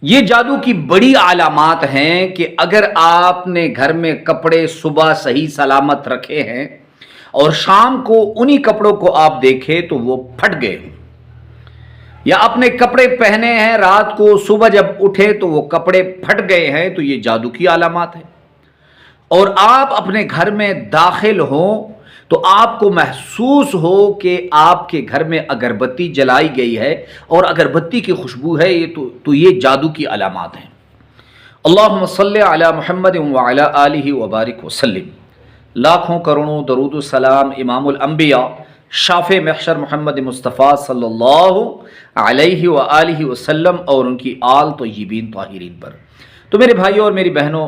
یہ جادو کی بڑی علامات ہیں کہ اگر آپ نے گھر میں کپڑے صبح صحیح سلامت رکھے ہیں اور شام کو انہی کپڑوں کو آپ دیکھیں تو وہ پھٹ گئے، یا اپنے کپڑے پہنے ہیں رات کو صبح جب اٹھے تو وہ کپڑے پھٹ گئے ہیں، تو یہ جادو کی علامات ہے۔ اور آپ اپنے گھر میں داخل ہوں تو آپ کو محسوس ہو کہ آپ کے گھر میں اگربتی جلائی گئی ہے اور اگربتی کی خوشبو ہے، تو یہ جادو کی علامات ہیں۔ اللہم صلی علی محمد وعلی آلہ وبارک وسلم۔ لاکھوں کروڑوں درود و سلام امام الانبیاء شافع محشر محمد مصطفیٰ صلی اللہ علیہ وآلہ وسلم اور ان کی آل طیبین طاہرین پر۔ تو میرے بھائیوں اور میری بہنوں،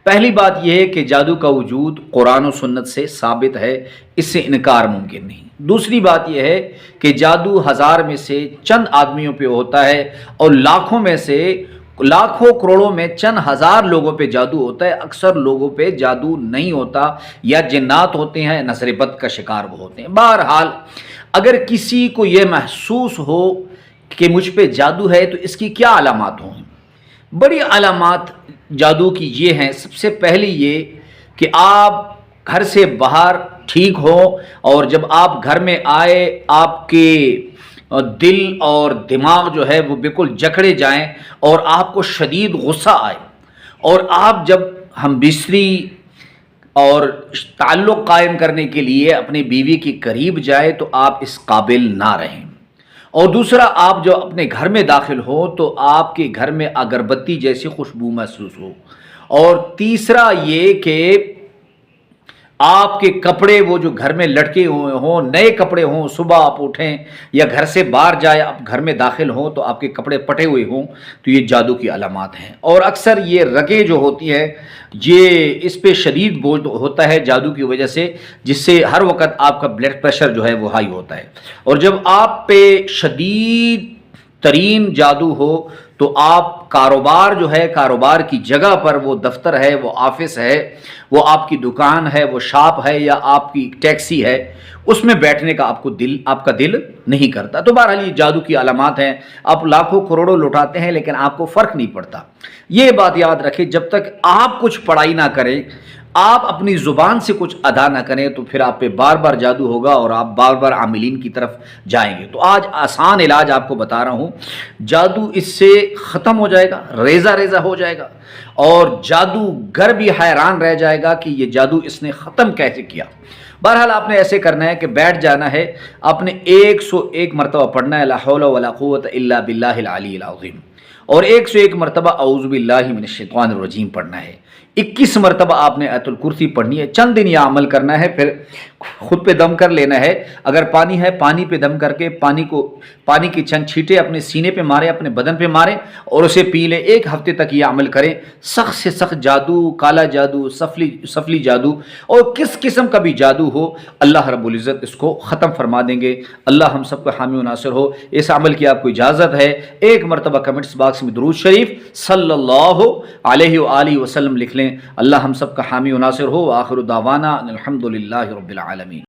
پہلی بات یہ ہے کہ جادو کا وجود قرآن و سنت سے ثابت ہے، اس سے انکار ممکن نہیں۔ دوسری بات یہ ہے کہ جادو ہزار میں سے چند آدمیوں پہ ہوتا ہے اور لاکھوں میں سے لاکھوں کروڑوں میں چند ہزار لوگوں پہ جادو ہوتا ہے، اکثر لوگوں پہ جادو نہیں ہوتا، یا جنات ہوتے ہیں، نظر بد کا شکار وہ ہوتے ہیں۔ بہرحال اگر کسی کو یہ محسوس ہو کہ مجھ پہ جادو ہے تو اس کی کیا علامات ہوں؟ بڑی علامات جادو کی یہ ہیں۔ سب سے پہلی یہ کہ آپ گھر سے باہر ٹھیک ہو اور جب آپ گھر میں آئے آپ کے دل اور دماغ جو ہے وہ بالکل جکڑے جائیں اور آپ کو شدید غصہ آئے، اور آپ جب ہم بستری اور تعلق قائم کرنے کے لیے اپنی بیوی کے قریب جائے تو آپ اس قابل نہ رہیں۔ اور دوسرا، آپ جو اپنے گھر میں داخل ہو تو آپ کے گھر میں اگربتی جیسی خوشبو محسوس ہو۔ اور تیسرا یہ کہ آپ کے کپڑے وہ جو گھر میں لٹکے ہوئے ہوں، نئے کپڑے ہوں، صبح آپ اٹھیں یا گھر سے باہر جائے آپ گھر میں داخل ہوں تو آپ کے کپڑے پٹے ہوئے ہوں، تو یہ جادو کی علامات ہیں۔ اور اکثر یہ رگیں جو ہوتی ہے یہ اس پہ شدید بوجھ ہوتا ہے جادو کی وجہ سے، جس سے ہر وقت آپ کا بلڈ پریشر جو ہے وہ ہائی ہوتا ہے۔ اور جب آپ پہ شدید ترین جادو ہو تو آپ کاروبار جو ہے، کاروبار کی جگہ پر، وہ دفتر ہے، وہ آفس ہے، وہ آپ کی دکان ہے، وہ شاپ ہے، یا آپ کی ٹیکسی ہے، اس میں بیٹھنے کا آپ کا دل نہیں کرتا۔ تو بہرحال یہ جادو کی علامات ہیں۔ آپ لاکھوں کروڑوں لوٹاتے ہیں لیکن آپ کو فرق نہیں پڑتا۔ یہ بات یاد رکھیں، جب تک آپ کچھ پڑھائی نہ کریں، آپ اپنی زبان سے کچھ ادا نہ کریں، تو پھر آپ پہ بار بار جادو ہوگا اور آپ بار بار عاملین کی طرف جائیں گے۔ تو آج آسان علاج آپ کو بتا رہا ہوں، جادو اس سے ختم ہو جائے گا، ریزہ ریزہ ہو جائے گا، اور جادوگر بھی حیران رہ جائے گا کہ یہ جادو اس نے ختم کیسے کیا۔ بہرحال آپ نے ایسے کرنا ہے کہ بیٹھ جانا ہے، آپ نے 101 مرتبہ پڑھنا ہے لا حول ولا قوت الا باللہ العلی العظیم، اور 101 مرتبہ اعوذ باللہ من الشیطان الرجیم پڑھنا ہے۔ 21 مرتبہ آپ نے آیت الکرسی پڑھنی ہے۔ چند دن یہ عمل کرنا ہے، پھر خود پہ دم کر لینا ہے۔ اگر پانی ہے، پانی پہ دم کر کے پانی کی چند چھینٹے اپنے سینے پہ مارے، اپنے بدن پہ مارے اور اسے پی لیں۔ 1 ہفتے تک یہ عمل کریں۔ سخت سے سخت جادو، کالا جادو، سفلی جادو اور کس قسم کا بھی جادو ہو، اللہ رب العزت اس کو ختم فرما دیں گے۔ اللہ ہم سب کو حامی و ناصر ہو۔ اس عمل کی آپ کو اجازت ہے، 1 مرتبہ کمنٹس باکس میں درود شریف صلی اللہ علیہ وآلہ وسلم لکھ لیں۔ اللہ ہم سب کا حامی و ناصر ہو۔ آخر دعوانا الحمدللہ رب العالمین۔